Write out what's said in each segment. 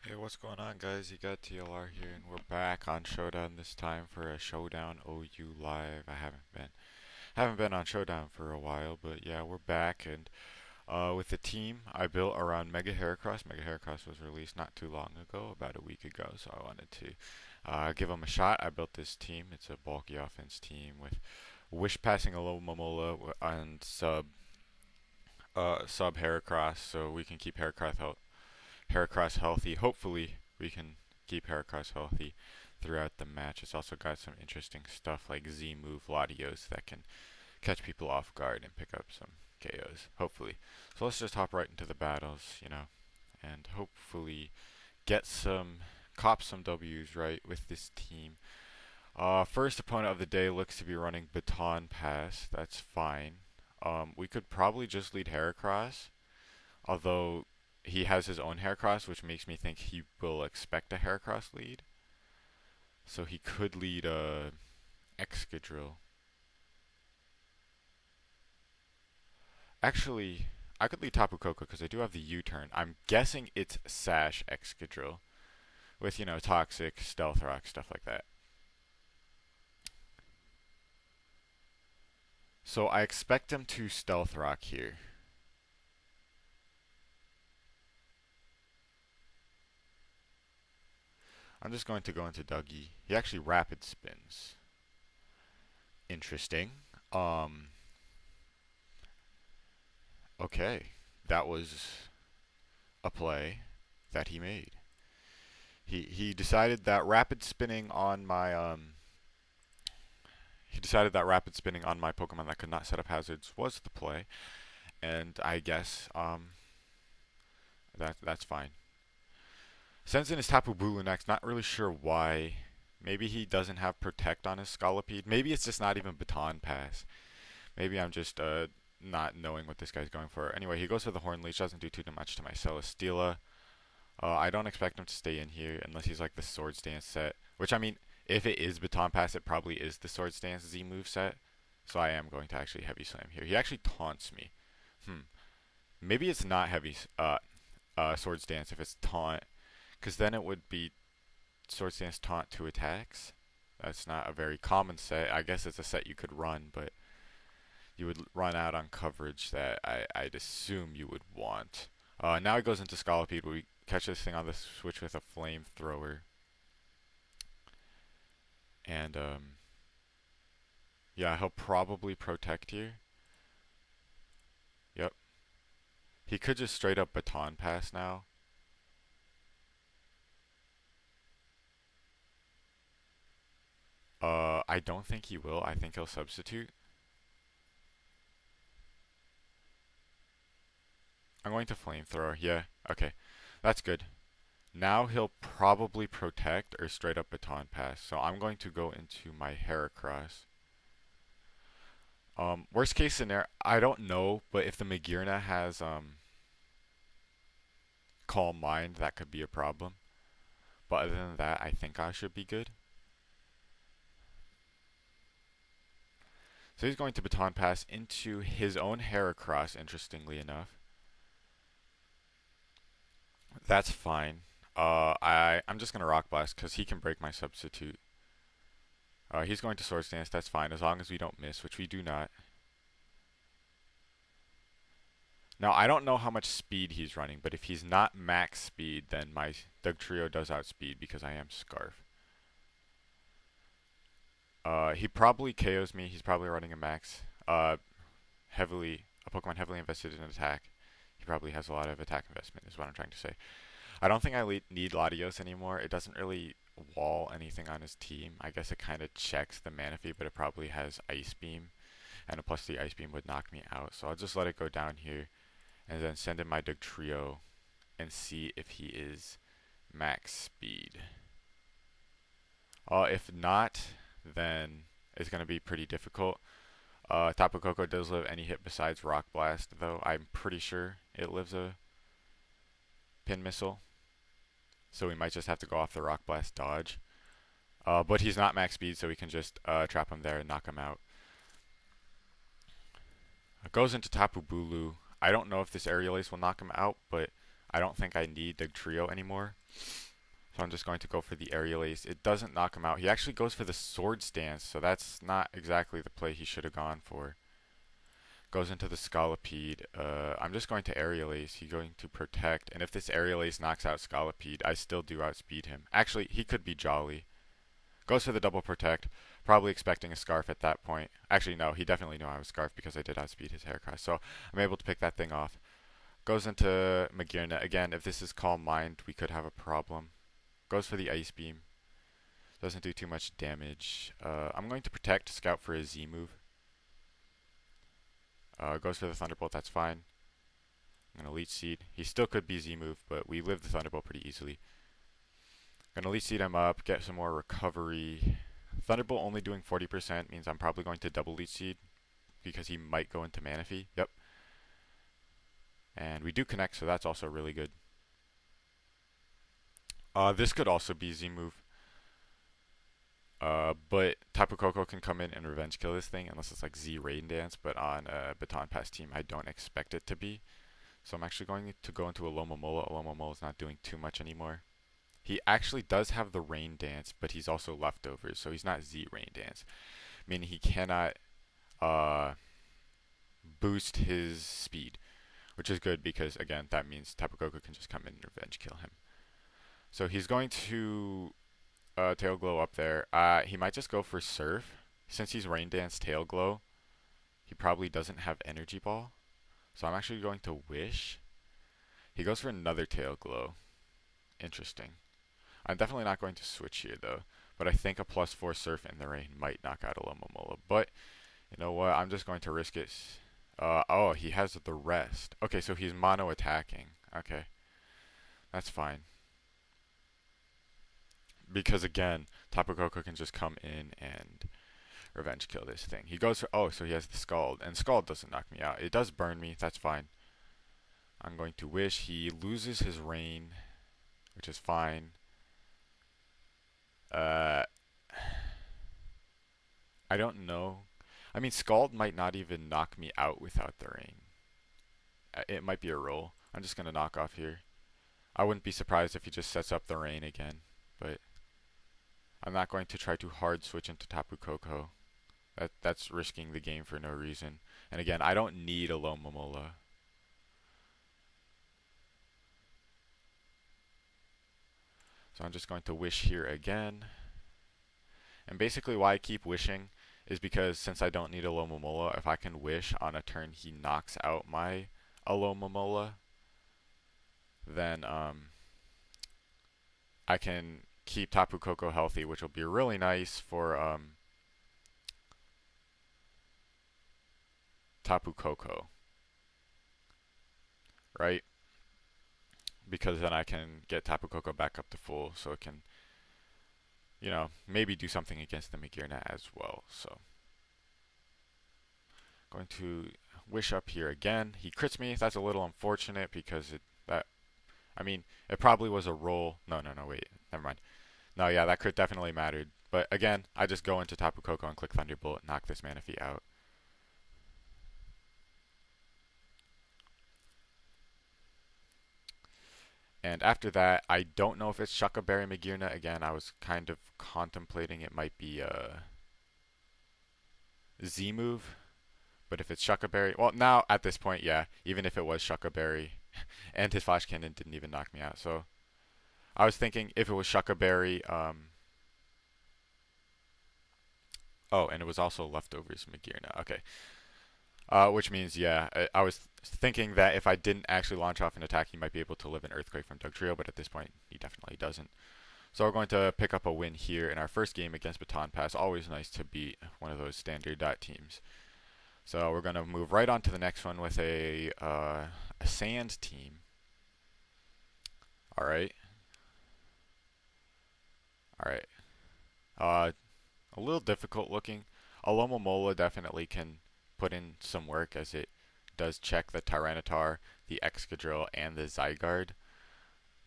Hey, what's going on, guys? You got TLR here, and we're back on Showdown this time for a Showdown OU live. I haven't been on Showdown for a while, but yeah, we're back, and with the team I built around Mega Heracross. Mega Heracross was released not too long ago, about a week ago, so I wanted to give him a shot. I built this team. It's a bulky offense team with Wish passing a low Momola and sub Heracross, so we can keep Heracross healthy. Hopefully, we can keep Heracross healthy throughout the match. It's also got some interesting stuff like Z move Latios that can catch people off guard and pick up some KOs. Hopefully. So let's just hop right into the battles, and hopefully get cop some W's right with this team. First opponent of the day looks to be running Baton Pass. That's fine. We could probably just lead Heracross, although he has his own Heracross, which makes me think he will expect a Heracross lead. So he could lead a Excadrill. Actually, I could lead Tapu Koko because I do have the U-turn. I'm guessing it's Sash Excadrill with, Toxic, Stealth Rock, stuff like that. So I expect him to Stealth Rock here. I'm just going to go into Dougie. He actually rapid spins. Interesting. Um, okay. That was a play that he made. He decided that rapid spinning on my he decided that rapid spinning on my Pokemon that could not set up hazards was the play, and I guess that's fine. Sends in his Tapu Bulu next. Not really sure why. Maybe he doesn't have Protect on his Scolipede. Maybe it's just not even Baton Pass. Maybe I'm just not knowing what this guy's going for. Anyway, he goes for the Horn Leech. Doesn't do too much to my Celesteela. I don't expect him to stay in here unless he's like the Swords Dance set. Which, I mean, if it is Baton Pass, it probably is the Swords Dance Z move set. So I am going to actually Heavy Slam here. He actually taunts me. Maybe it's not Swords Dance if it's taunt. Because then it would be Swords Dance taunt 2 attacks. That's not a very common set. I guess it's a set you could run, but you would run out on coverage that I'd assume you would want. Now he goes into Scolipede. We catch this thing on the switch with a Flamethrower. And, yeah, he'll probably Protect here. Yep. He could just straight up Baton Pass now. I don't think he will. I think he'll substitute. I'm going to Flamethrower. Yeah, okay. That's good. Now he'll probably Protect or straight up Baton Pass. So I'm going to go into my Heracross. Worst case scenario, I don't know, but if the Magearna has Calm Mind, that could be a problem. But other than that, I think I should be good. So he's going to Baton Pass into his own Heracross, interestingly enough. That's fine. I'm just gonna Rock Blast because he can break my substitute. He's going to Swords Dance. That's fine as long as we don't miss, which we do not. Now I don't know how much speed he's running, but if he's not max speed, then my Doug Trio does outspeed because I am Scarf. He probably KOs me. He's probably running a max. A Pokemon heavily invested in attack. He probably has a lot of attack investment, is what I'm trying to say. I don't think I need Latios anymore. It doesn't really wall anything on his team. I guess it kind of checks the Manaphy, but it probably has Ice Beam. And a plus 3 Ice Beam would knock me out. So I'll just let it go down here. And then send in my Dugtrio and see if he is max speed. If not, then it's going to be pretty difficult. Tapu Koko does live any hit besides Rock Blast, though. I'm pretty sure it lives a Pin Missile. So we might just have to go off the Rock Blast dodge. But he's not max speed, so we can just trap him there and knock him out. It goes into Tapu Bulu. I don't know if this Aerial Ace will knock him out, but I don't think I need the trio anymore. So I'm just going to go for the aerial ace. It doesn't knock him out. He actually goes for the sword stance, so that's not exactly the play he should have gone for. Goes into the Scolipede. I'm just going to aerial ace. He's going to protect, and if this aerial ace knocks out Scolipede, I still do outspeed him. Actually, he could be jolly. Goes for the double protect, probably expecting a scarf at that point. Actually, no, he definitely knew I was scarf because I did outspeed his Heracross, so I'm able to pick that thing off. Goes into Magirna. Again, if this is Calm Mind, we could have a problem. Goes for the Ice Beam. Doesn't do too much damage. I'm going to protect, scout for a Z move. Goes for the Thunderbolt, that's fine. I'm going to Leech Seed. He still could be Z move, but we live the Thunderbolt pretty easily. Gonna Leech Seed him up, get some more recovery. Thunderbolt only doing 40% means I'm probably going to double Leech Seed because he might go into Manaphy. Yep. And we do connect, so that's also really good. This could also be Z move. But Tapu Koko can come in and revenge kill this thing unless it's like Z Rain Dance, but on a Baton Pass team I don't expect it to be. So I'm actually going to go into a Alomomola. Alomomola is not doing too much anymore. He actually does have the Rain Dance, but he's also leftovers, so he's not Z Rain Dance, meaning he cannot boost his speed, which is good because, again, that means Tapu Koko can just come in and revenge kill him. So he's going to Tail Glow up there. He might just go for Surf. Since he's Rain Dance Tail Glow, he probably doesn't have Energy Ball. So I'm actually going to Wish. He goes for another Tail Glow. Interesting. I'm definitely not going to switch here, though. But I think a +4 Surf in the rain might knock out Alomomola. But, you know what? I'm just going to risk it. Oh, he has the rest. Okay, so he's mono attacking. Okay. That's fine. Because, again, Tapu Koko can just come in and revenge kill this thing. He goes for... Oh, so he has the Scald. And Scald doesn't knock me out. It does burn me. That's fine. I'm going to Wish. He loses his rain, which is fine. I don't know. I mean, Scald might not even knock me out without the rain. It might be a roll. I'm just going to knock off here. I wouldn't be surprised if he just sets up the rain again, but I'm not going to try to hard switch into Tapu Koko. That's risking the game for no reason. And again, I don't need a Alomomola. So I'm just going to Wish here again. And basically why I keep wishing is because since I don't need a Alomomola, if I can Wish on a turn he knocks out my Alomomola, then I can keep Tapu Koko healthy, which will be really nice for Tapu Koko, right? Because then I can get Tapu Koko back up to full, so it can, you know, maybe do something against the Magirna as well. So, going to Wish up here again. He crits me. That's a little unfortunate because I mean, it probably was a roll. No, wait, never mind. No, yeah, that crit definitely mattered. But again, I just go into Tapu Koko and click Thunderbolt and knock this Manaphy out. And after that, I don't know if it's Shucka Berry Magirna. Again, I was kind of contemplating it might be a Z move. But if it's Shucka Berry, well, now at this point, yeah, even if it was Shucka Berry, and his Flash Cannon didn't even knock me out. So I was thinking if it was Shucka Berry, oh, and it was also Leftovers Magirna. Okay. Which means, yeah, I was thinking that if I didn't actually launch off an attack, he might be able to live an Earthquake from Dugtrio, but at this point, he definitely doesn't. So we're going to pick up a win here in our first game against Baton Pass. Always nice to beat one of those standard dot teams. So we're going to move right on to the next one with a Sand team. All right. All right. A little difficult looking. Alomomola definitely can put in some work as it does check the Tyranitar, the Excadrill, and the Zygarde.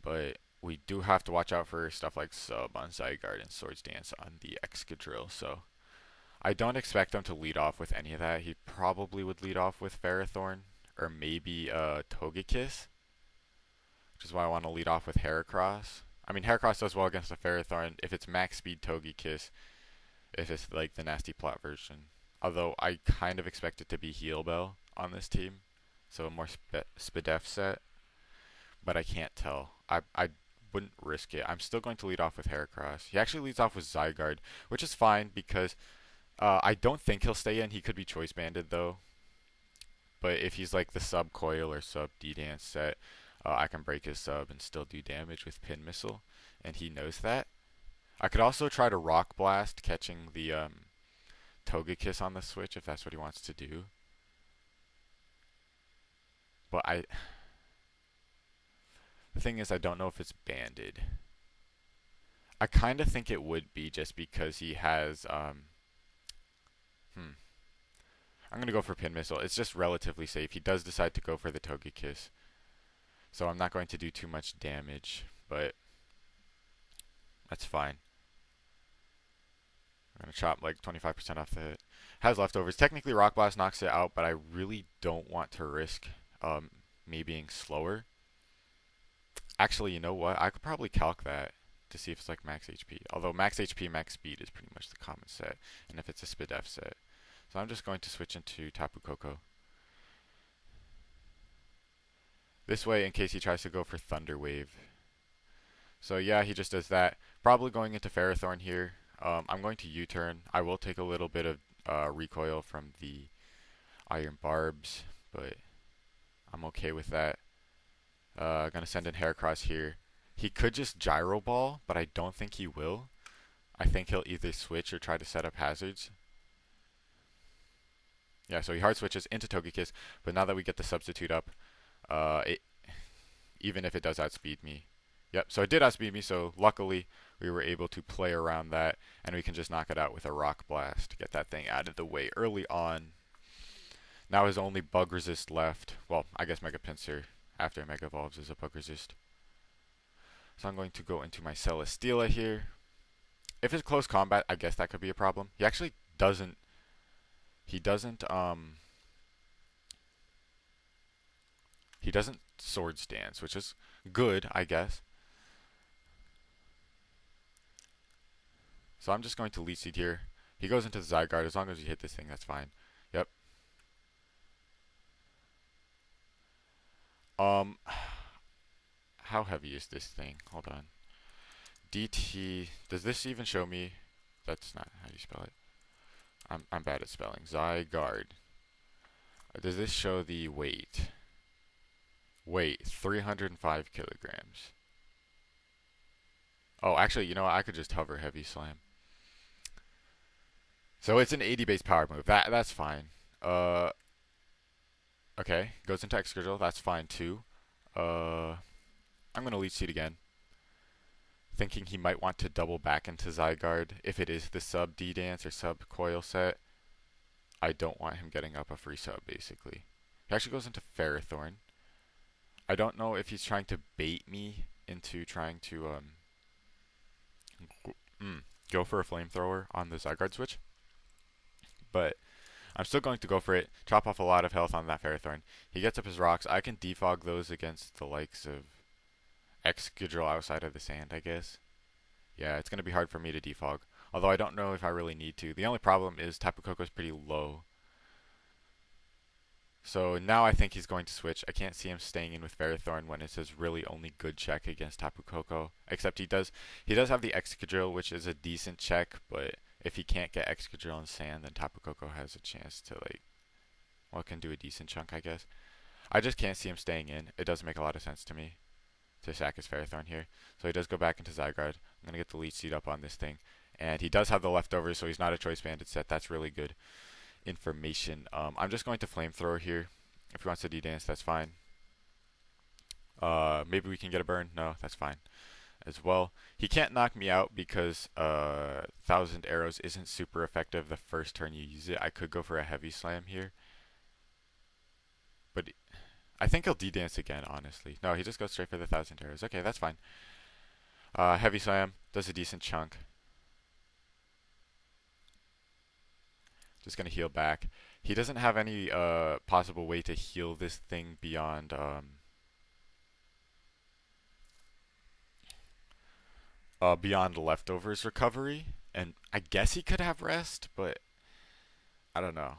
But we do have to watch out for stuff like Sub on Zygarde and Swords Dance on the Excadrill. So I don't expect him to lead off with any of that. He probably would lead off with Ferrothorn or maybe Togekiss. which is why I want to lead off with Heracross. I mean, Heracross does well against the Ferrothorn if it's max speed Togekiss, if it's like the nasty plot version. Although I kind of expect it to be Heal Bell on this team, so a more Spadef set, but I can't tell. I wouldn't risk it. I'm still going to lead off with Heracross. He actually leads off with Zygarde, which is fine because I don't think he'll stay in. He could be choice banded though. But if he's like the sub coil or sub D-Dance set, I can break his sub and still do damage with Pin Missile, and he knows that. I could also try to Rock Blast, catching the Togekiss on the switch if that's what he wants to do. But the thing is, I don't know if it's banded. I kind of think it would be just because he has I'm gonna go for Pin Missile. It's just relatively safe. He does decide to go for the Togekiss, so I'm not going to do too much damage, but that's fine. I'm gonna chop like 25% off the hit. Has leftovers. Technically, Rock Blast knocks it out, but I really don't want to risk me being slower. Actually, you know what? I could probably calc that to see if it's like max HP. Although max HP, max speed is pretty much the common set, and if it's a Spadef set. So I'm just going to switch into Tapu Koko. This way, in case he tries to go for Thunder Wave. So yeah, he just does that. Probably going into Ferrothorn here. I'm going to U-turn. I will take a little bit of recoil from the Iron Barbs, but I'm okay with that. Gonna send in Heracross here. He could just Gyro Ball, but I don't think he will. I think he'll either switch or try to set up hazards. Yeah, so he hard switches into Togekiss, but now that we get the substitute up, even if it does outspeed me. Yep, so it did outspeed me, so luckily we were able to play around that, and we can just knock it out with a Rock Blast to get that thing out of the way early on. Now his only Bug Resist left. Well, I guess Mega Pinsir after Mega Evolves is a Bug Resist. So I'm going to go into my Celesteela here. If it's close combat, I guess that could be a problem. He actually doesn't. He doesn't Swords Dance, which is good, I guess. So I'm just going to Leech Seed here. He goes into the Zygarde. As long as you hit this thing, that's fine. Yep. How heavy is this thing? Hold on. DT. Does this even show me? That's not how you spell it. I'm bad at spelling. Zygarde. Does this show the weight? Weight 305 kilograms. Oh, actually, you know what? I could just hover Heavy Slam. So it's an 80 base power move. That's fine. Okay, goes into Excadrill. That's fine too. I'm gonna Leech Seed again, thinking he might want to double back into Zygarde if it is the sub D-Dance or sub Coil set. I don't want him getting up a free sub, basically. He actually goes into Ferrothorn. I don't know if he's trying to bait me into trying to go for a Flamethrower on the Zygarde switch, but I'm still going to go for it. Chop off a lot of health on that Ferrothorn. He gets up his rocks. I can defog those against the likes of Excadrill outside of the sand, I guess. Yeah, it's going to be hard for me to defog. Although I don't know if I really need to. The only problem is Tapu Koko is pretty low. So now I think he's going to switch. I can't see him staying in with Ferrothorn when it's his really only good check against Tapu Koko. Except he does have the Excadrill, which is a decent check, but if he can't get Excadrill and Sand, then Tapu Koko has a chance to, like, well, can do a decent chunk, I guess. I just can't see him staying in. It doesn't make a lot of sense to me to sack his Ferrothorn here. So he does go back into Zygarde. I'm going to get the Leech Seed up on this thing. And he does have the leftovers, so he's not a Choice Banded set. That's really good information. I'm just going to Flamethrower here. If he wants to D-Dance, that's fine. Maybe we can get a burn. No, that's fine as well. He can't knock me out because 1,000 Arrows isn't super effective the first turn you use it. I could go for a Heavy Slam here, but I think he'll D-Dance again, honestly. No, he just goes straight for the 1,000 Arrows. Okay, that's fine. Heavy Slam does a decent chunk. Just going to heal back. He doesn't have any possible way to heal this thing beyond beyond leftovers recovery, and I guess he could have rest, but I don't know.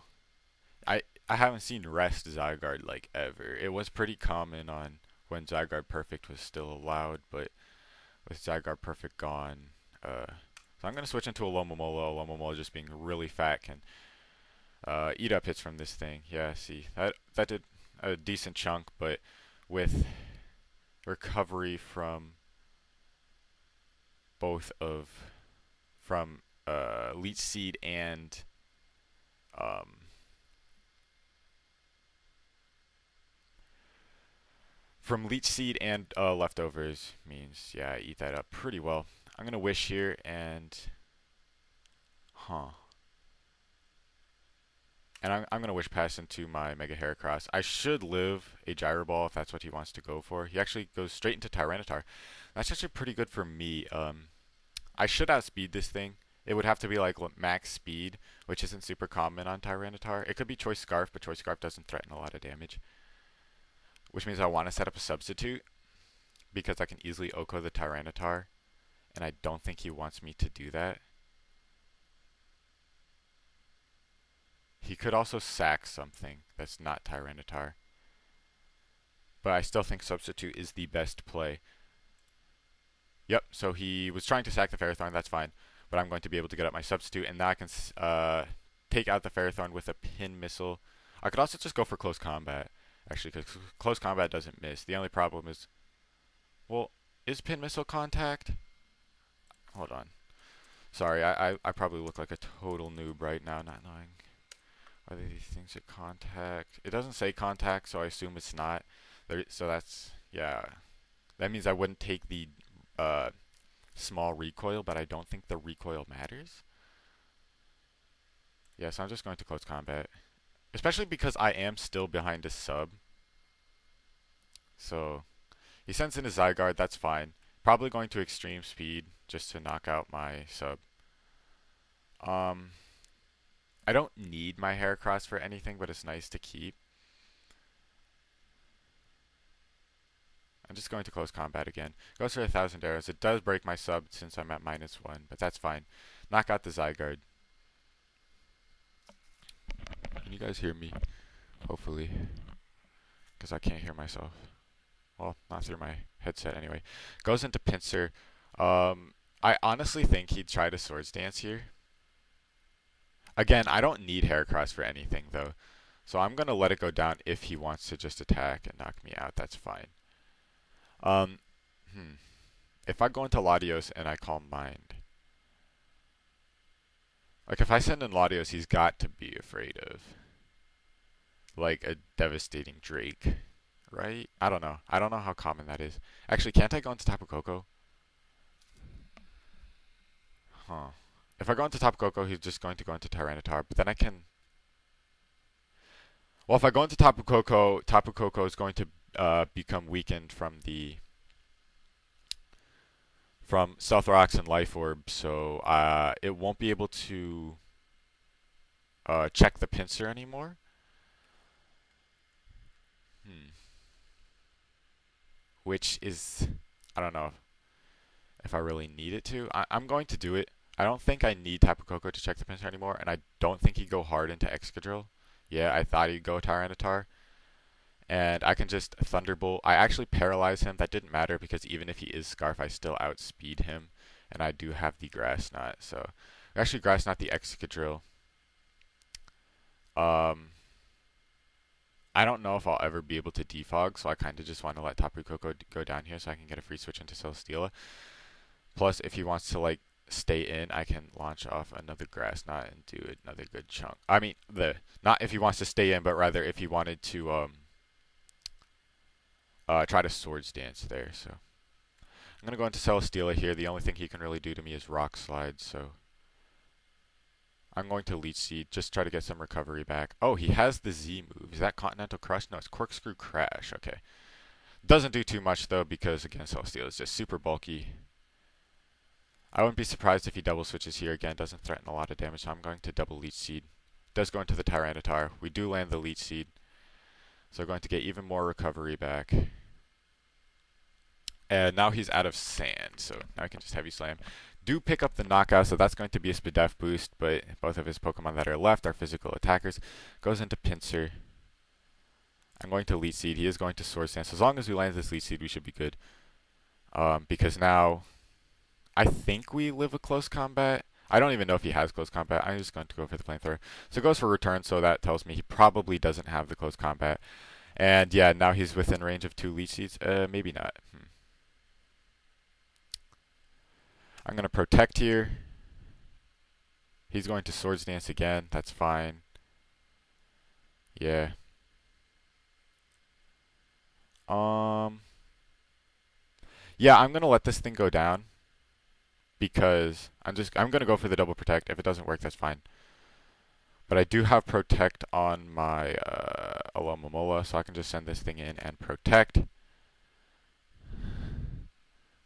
I haven't seen rest Zygarde like ever. It was pretty common on when Zygarde Perfect was still allowed, but with Zygarde Perfect gone, so I'm gonna switch into a Lomomola. Lomomola just being really fat can eat up hits from this thing. Yeah, see that did a decent chunk, but with recovery from both of from Leech Seed and um, from Leech Seed and leftovers means, yeah, I eat that up pretty well. I'm gonna wish here and huh. And I'm gonna wish pass into my Mega Heracross. I should live a Gyro Ball if that's what he wants to go for. He actually goes straight into Tyranitar. That's actually pretty good for me. I should outspeed this thing. It would have to be like max speed, which isn't super common on Tyranitar. It could be Choice Scarf, but Choice Scarf doesn't threaten a lot of damage. Which means I want to set up a substitute because I can easily Oko the Tyranitar, and I don't think he wants me to do that. He could also sack something that's not Tyranitar, but I still think substitute is the best play. Yep, so he was trying to sack the Ferrothorn, that's fine, but I'm going to be able to get up my substitute, and now I can take out the Ferrothorn with a Pin Missile. I could also just go for Close Combat, actually, because Close Combat doesn't miss. The only problem is, well, is Pin Missile contact? Hold on. Sorry, I probably look like a total noob right now, not knowing whether these things are contact. It doesn't say contact, so I assume it's not. So that's, yeah. That means I wouldn't take the small recoil, but I don't think the recoil matters. Yeah, so I'm just going to Close Combat. Especially because I am still behind a sub. So, he sends in his Zygarde, that's fine. Probably going to Extreme Speed just to knock out my sub. I don't need my Heracross for anything, but it's nice to keep. I'm just going to Close Combat again. Goes for 1,000 arrows. It does break my sub since I'm at -1, but that's fine. Knock out the Zygarde. Can you guys hear me? Hopefully. Because I can't hear myself. Well, not through my headset anyway. Goes into Pinsir. I honestly think he'd try to Swords Dance here. Again, I don't need Heracross for anything, though. So I'm going to let it go down if he wants to just attack and knock me out. That's fine. If I go into Latios and I call Mind. Like, if I send in Latios, he's got to be afraid of, like, a devastating Drake. Right? I don't know. I don't know how common that is. Actually, can't I go into Tapu Koko? Huh. If I go into Tapu Koko, he's just going to go into Tyranitar, but then I can... Well, if I go into Tapu Koko is going to become weakened from the... from Stealth Rocks and Life Orb, so it won't be able to check the Pinsir anymore. Which is... I don't know if I really need it to. I'm going to do it. I don't think I need Tapu Koko to check the Pinsir anymore, and I don't think he'd go hard into Excadrill. Yeah, I thought he'd go Tyranitar. And I can just Thunderbolt. I actually paralyze him. That didn't matter because even if he is Scarf, I still outspeed him. And I do have the Grass Knot. So, actually Grass Knot the Excadrill. I don't know if I'll ever be able to defog, so I kind of just want to let Tapu Koko go down here so I can get a free switch into Celesteela. Plus, if he wants to, like, stay in, I can launch off another Grass Knot and do another good chunk. I mean, not if he wants to stay in, but rather if he wanted to try to Swords Dance there. So I'm going to go into Celesteela here. The only thing he can really do to me is Rock Slide, so I'm going to Leech Seed, just try to get some recovery back. Oh, he has the Z move. Is that Continental Crush? No, it's Corkscrew Crash. Okay. Doesn't do too much, though, because, again, Celesteela is just super bulky. I wouldn't be surprised if he double switches here. Again, doesn't threaten a lot of damage, so I'm going to double Leech Seed. Does go into the Tyranitar. We do land the Leech Seed, so we're going to get even more recovery back. And now he's out of sand, so now I can just heavy slam. Do pick up the knockout, so that's going to be a Spadef boost, but both of his Pokemon that are left are physical attackers. Goes into Pinsir. I'm going to Leech Seed. He is going to Swords Dance. As long as we land this Leech Seed, we should be good. Because now I think we live a close combat. I don't even know if he has close combat. I'm just going to go for the flamethrower. So it goes for return, so that tells me he probably doesn't have the close combat. And yeah, now he's within range of 2 Leech Seeds. Maybe not. I'm going to protect here. He's going to Swords Dance again. That's fine. Yeah. Yeah, I'm going to let this thing go down because I'm going to go for the double protect. If it doesn't work, that's fine. But I do have protect on my Alomomola, so I can just send this thing in and protect.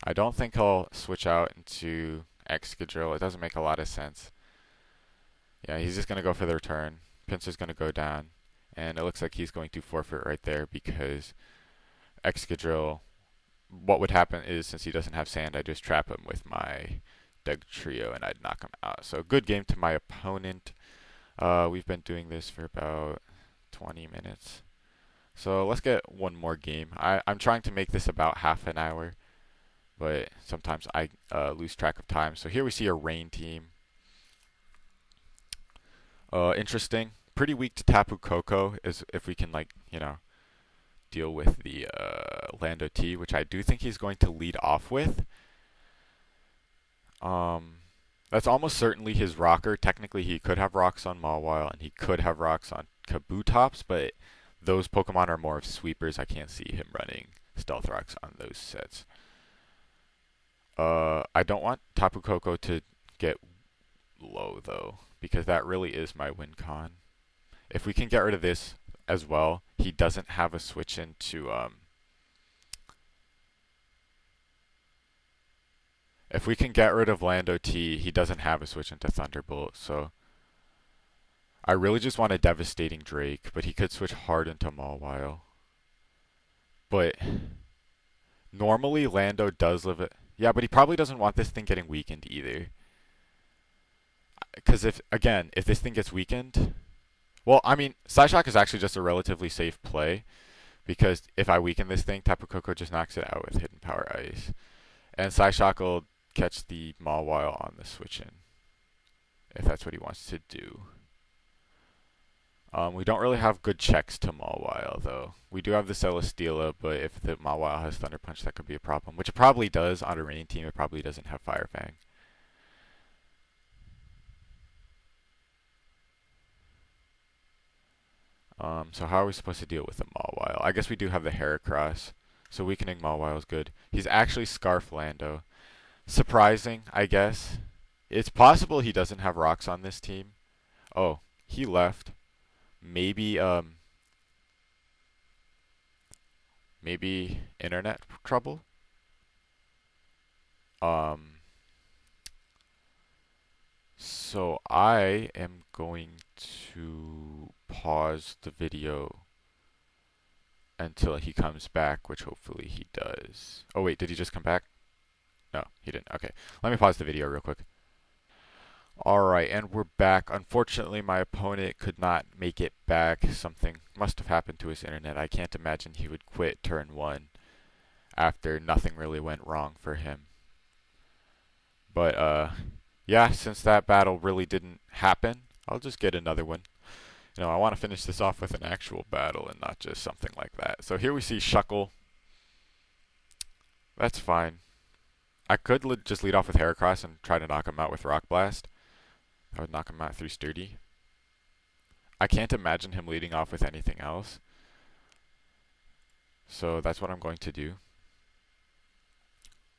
I don't think he'll switch out into Excadrill. It doesn't make a lot of sense. Yeah, he's just going to go for the return. Pinsir's going to go down. And it looks like he's going to forfeit right there because Excadrill, what would happen is since he doesn't have sand, I just trap him with my Dugtrio and I'd knock him out. So good game to my opponent. We've been doing this for about 20 minutes. So let's get one more game. I'm trying to make this about half an hour, but sometimes I lose track of time. So here we see a rain team. Interesting. Pretty weak to Tapu Koko is if we can deal with the Lando T, which I do think he's going to lead off with. That's almost certainly his rocker. Technically, he could have rocks on Mawile, and he could have rocks on Kabutops, but those Pokemon are more of sweepers. I can't see him running Stealth Rocks on those sets. I don't want Tapu Koko to get low, though, because that really is my win con. If we can get rid of this as well, he doesn't have a switch into if we can get rid of Lando T, he doesn't have a switch into Thunderbolt, so I really just want a devastating Drake, but he could switch hard into Mawile. But normally Lando does live it. Yeah, but he probably doesn't want this thing getting weakened either. Because if this thing gets weakened, well, I mean, Psyshock is actually just a relatively safe play, because if I weaken this thing, Tapu Koko just knocks it out with Hidden Power Ice. And Psyshock will catch the Mawile on the switch in, if that's what he wants to do. We don't really have good checks to Mawile, though. We do have the Celesteela, but if the Mawile has Thunder Punch, that could be a problem. Which it probably does on a rain team. It probably doesn't have Fire Fang. So how are we supposed to deal with the Mawile? I guess we do have the Heracross, so weakening Mawile is good. He's actually Scarf Lando. Surprising, I guess. It's possible he doesn't have rocks on this team. Oh, he left. Maybe internet trouble. So I am going to pause the video until he comes back, which hopefully he does. Oh wait, did he just come back? No, he didn't. Okay, let me pause the video real quick. Alright, and we're back. Unfortunately, my opponent could not make it back. Something must have happened to his internet. I can't imagine he would quit turn 1 after nothing really went wrong for him. But, yeah, since that battle really didn't happen, I'll just get another one. I want to finish this off with an actual battle and not just something like that. So here we see Shuckle. That's fine. I could just lead off with Heracross and try to knock him out with Rock Blast. I would knock him out through Sturdy. I can't imagine him leading off with anything else. So that's what I'm going to do.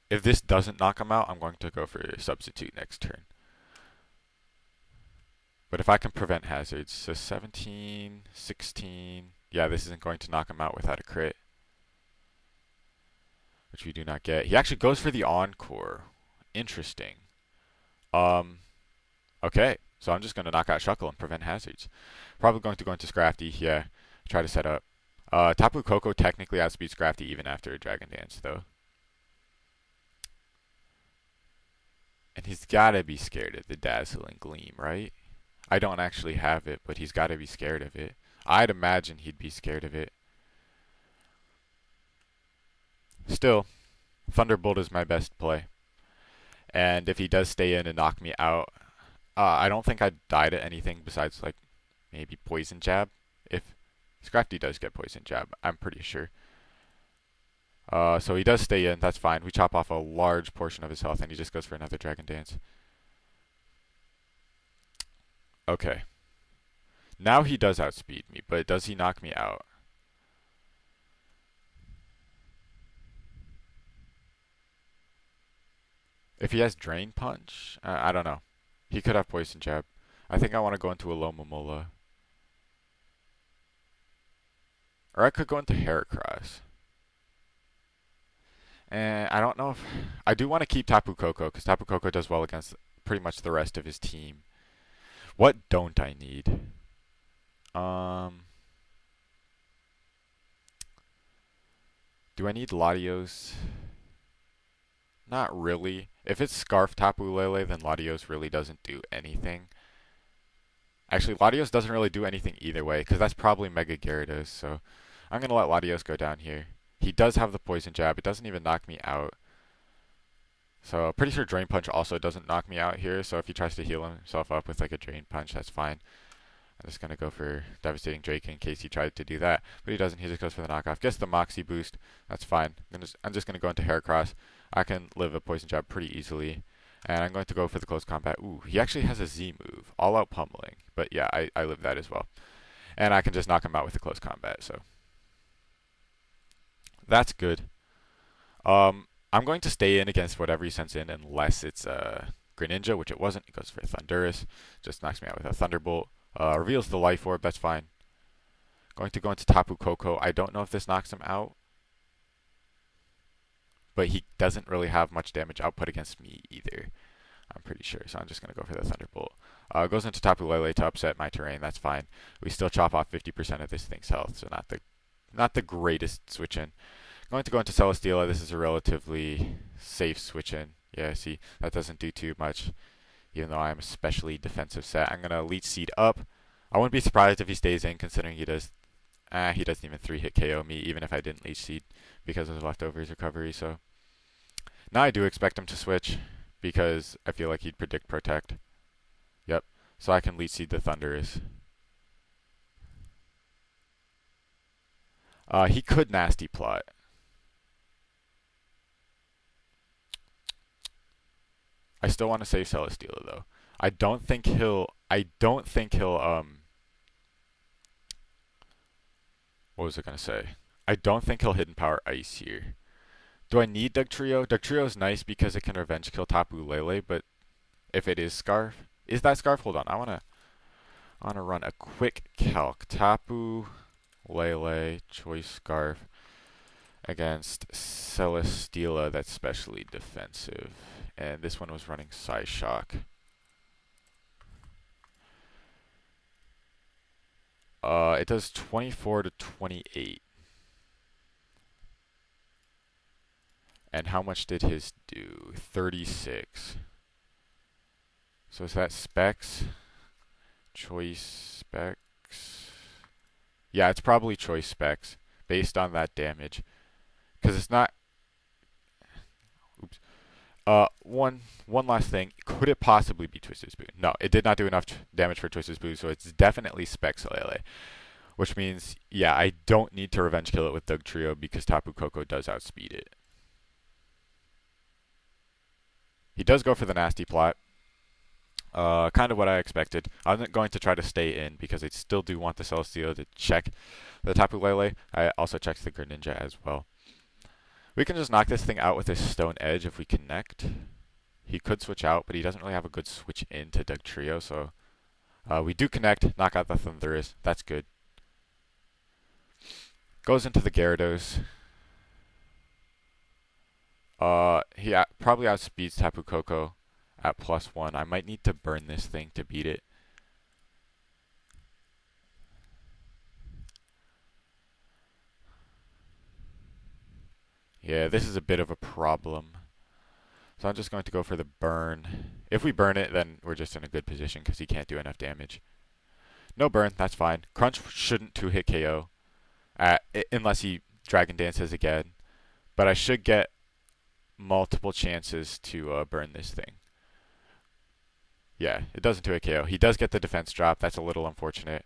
If this doesn't knock him out, I'm going to go for a Substitute next turn. But if I can prevent hazards, so 17, 16, yeah, this isn't going to knock him out without a crit. Which we do not get. He actually goes for the Encore. Interesting. Okay, so I'm just going to knock out Shuckle and prevent hazards. Probably going to go into Scrafty, yeah, try to set up. Tapu Koko technically outspeeds Scrafty even after a Dragon Dance, though. he's gotta be scared of the Dazzling Gleam, right? I don't actually have it, but he's gotta be scared of it. I'd imagine he'd be scared of it. Still, Thunderbolt is my best play. And if he does stay in and knock me out, I don't think I'd die to anything besides like maybe Poison Jab. If Scrafty does get Poison Jab, I'm pretty sure. So he does stay in, that's fine. We chop off a large portion of his health and he just goes for another Dragon Dance. Okay. Now he does outspeed me, but does he knock me out? If he has Drain Punch, I don't know. He could have Poison Jab. I think I want to go into a Lomomola. Or I could go into Heracross. And I don't know if... I do want to keep Tapu Koko, because Tapu Koko does well against pretty much the rest of his team. What don't I need? Do I need Latios? Not really. If it's Scarf Tapu Lele, then Latios really doesn't do anything. Actually, Latios doesn't really do anything either way, because that's probably Mega Gyarados, so I'm going to let Latios go down here. He does have the Poison Jab. It doesn't even knock me out. So pretty sure Drain Punch also doesn't knock me out here, so if he tries to heal himself up with like a Drain Punch, that's fine. I'm just going to go for Devastating Drake in case he tried to do that. But he doesn't. He just goes for the knockoff. Gets the Moxie boost. That's fine. I'm just going to go into Heracross. I can live a Poison Jab pretty easily. And I'm going to go for the close combat. Ooh, he actually has a Z move. All out pummeling. But yeah, I live that as well. And I can just knock him out with the close combat. So that's good. I'm going to stay in against whatever he sends in unless it's Greninja, which it wasn't. It goes for Thundurus. Just knocks me out with a Thunderbolt. Reveals the Life Orb, that's fine. Going to go into Tapu Koko. I don't know if this knocks him out. But he doesn't really have much damage output against me either. I'm pretty sure. So I'm just going to go for the Thunderbolt. Goes into Tapu Lele to upset my terrain. That's fine. We still chop off 50% of this thing's health. So not the greatest switch in. Going to go into Celesteela. This is a relatively safe switch in. Yeah, see, that doesn't do too much. Even though I'm especially defensive set. I'm going to Leech Seed up. I wouldn't be surprised if he stays in, considering he doesn't even 3-hit KO me, even if I didn't Leech Seed, because of Leftovers recovery. So now I do expect him to switch, because I feel like he'd predict Protect. Yep. So I can Leech Seed the Thundurus. He could Nasty Plot. I still want to save Celesteela though. I don't think he'll what was I gonna say? I don't think he'll Hidden Power Ice here. Do I need Dugtrio? Dugtrio is nice because it can revenge kill Tapu Lele, but if it is Scarf, is that Scarf? Hold on, I wanna run a quick calc. Tapu Lele Choice Scarf against Celesteela that's specially defensive. And this one was running Psyshock. It does 24 to 28. And how much did his do? 36. So is that Specs? Choice Specs? Yeah, it's probably Choice Specs based on that damage. Because it's not... Oops. One last thing. Could it possibly be Twister's Boon? No, it did not do enough damage for Twister's Boon, so it's definitely Specs Lele. Which means, yeah, I don't need to revenge kill it with Dugtrio because Tapu Koko does outspeed it. He does go for the Nasty Plot. Kind of what I expected. I'm going to try to stay in because I still do want the Celesteela to check the Tapu Lele. I also checked the Greninja as well. We can just knock this thing out with his Stone Edge if we connect. He could switch out, but he doesn't really have a good switch into Dugtrio, so we do connect, knock out the Thundurus. That's good. Goes into the Gyarados. He probably outspeeds Tapu Koko at +1. I might need to burn this thing to beat it. Yeah, this is a bit of a problem. So I'm just going to go for the burn. If we burn it, then we're just in a good position because he can't do enough damage. No burn, that's fine. Crunch shouldn't 2-hit KO unless he Dragon Dances again. But I should get multiple chances to burn this thing. Yeah, it doesn't 2-hit KO. He does get the defense drop. That's a little unfortunate.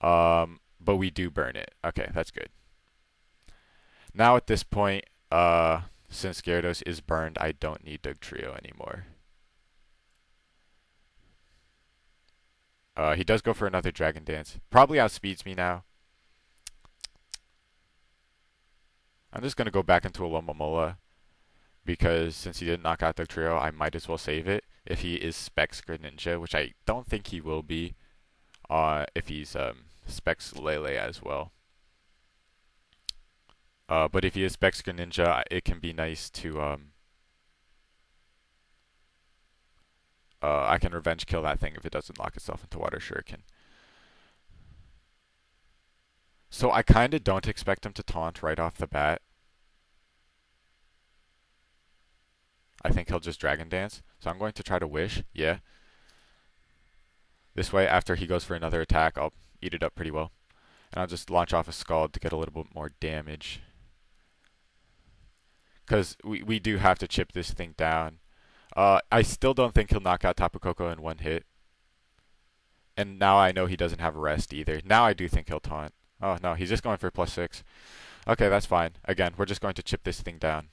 But we do burn it. Okay, that's good. Now at this point, since Gyarados is burned, I don't need Dugtrio anymore. He does go for another Dragon Dance. Probably outspeeds me now. I'm just going to go back into Alomomola because since he didn't knock out Dugtrio, I might as well save it if he is Specs Greninja, which I don't think he will be if he's Specs Lele as well. But if he is Specs Greninja, it can be nice to I can revenge kill that thing if it doesn't lock itself into Water Shuriken. So I kind of don't expect him to taunt right off the bat. I think he'll just Dragon Dance. So I'm going to try to Wish. Yeah. This way, after he goes for another attack, I'll eat it up pretty well. And I'll just launch off a Scald to get a little bit more damage. Because we do have to chip this thing down. I still don't think he'll knock out Tapu Koko in one hit. And now I know he doesn't have Rest either. Now I do think he'll taunt. Oh, no, he's just going for +6. Okay, that's fine. Again, we're just going to chip this thing down.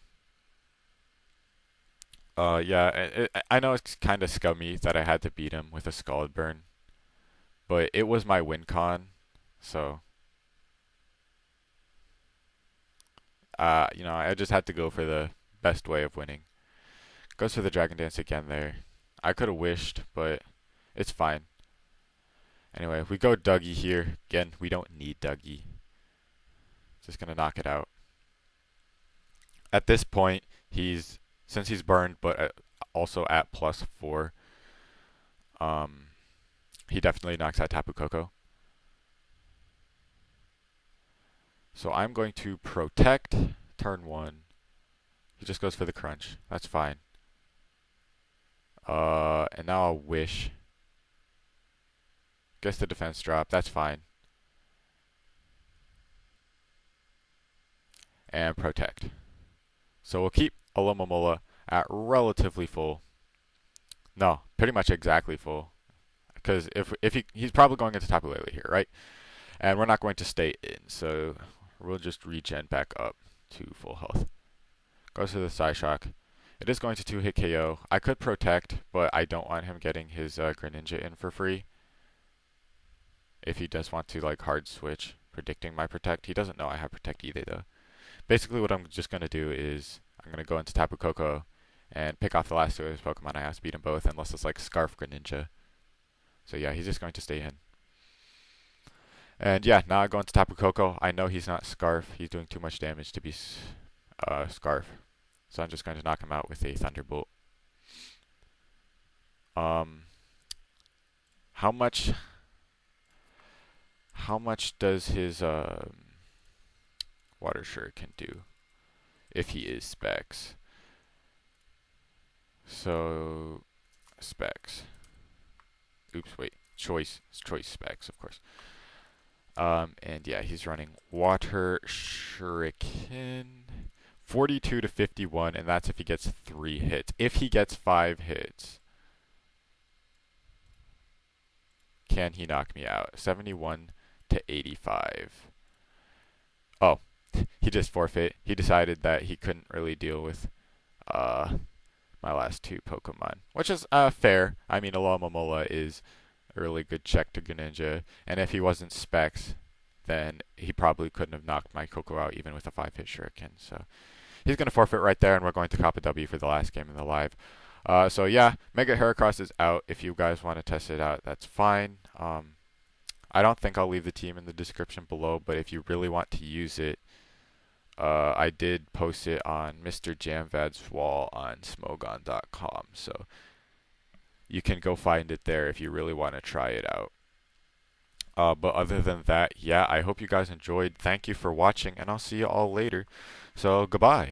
Yeah, I know it's kind of scummy that I had to beat him with a Scald Burn. But it was my win con, so... I just had to go for the best way of winning. Goes for the Dragon Dance again there. I could have wished, but it's fine. Anyway, we go Dougie here. Again, we don't need Dougie. Just going to knock it out. At this point, since he's burned, but also at +4, he definitely knocks out Tapu Koko. So I'm going to Protect turn 1. He just goes for the Crunch. That's fine. And now I'll Wish. Gets the defense drop. That's fine. And Protect. So we'll keep Alomomola at relatively full. No, pretty much exactly full. Because if he's probably going into Tapu Lele here, right? And we're not going to stay in, so we'll just regen back up to full health. Goes to the Psyshock. It is going to 2-hit KO. I could Protect, but I don't want him getting his Greninja in for free. If he does want to like hard switch, predicting my Protect. He doesn't know I have Protect either though. Basically what I'm just going to do is I'm going to go into Tapu Koko and pick off the last two of his Pokemon. I have to beat them both unless it's like Scarf Greninja. So yeah, he's just going to stay in. And yeah, now I go into Tapu Koko. I know he's not Scarf. He's doing too much damage to be Scarf. So I'm just going to knock him out with a Thunderbolt. How much does his Water Shuriken do if he is Specs? So Specs. Oops, wait. Choice Specs, of course. And yeah, he's running Water Shuriken. 42 to 51, and that's if he gets 3 hits. If he gets 5 hits, can he knock me out? 71 to 85. Oh, he just forfeit. He decided that he couldn't really deal with my last 2 Pokemon, which is fair. I mean, Alomomola is a really good check to Greninja, and if he wasn't Specs, then he probably couldn't have knocked my Koko out even with a 5-hit Shuriken. So he's going to forfeit right there, and we're going to cop a W for the last game in the live. So yeah, Mega Heracross is out. If you guys want to test it out, that's fine. I don't think I'll leave the team in the description below, but if you really want to use it, I did post it on Mr. Jamvad's wall on Smogon.com, so you can go find it there if you really want to try it out. But other than that, yeah, I hope you guys enjoyed. Thank you for watching, and I'll see you all later. So, goodbye.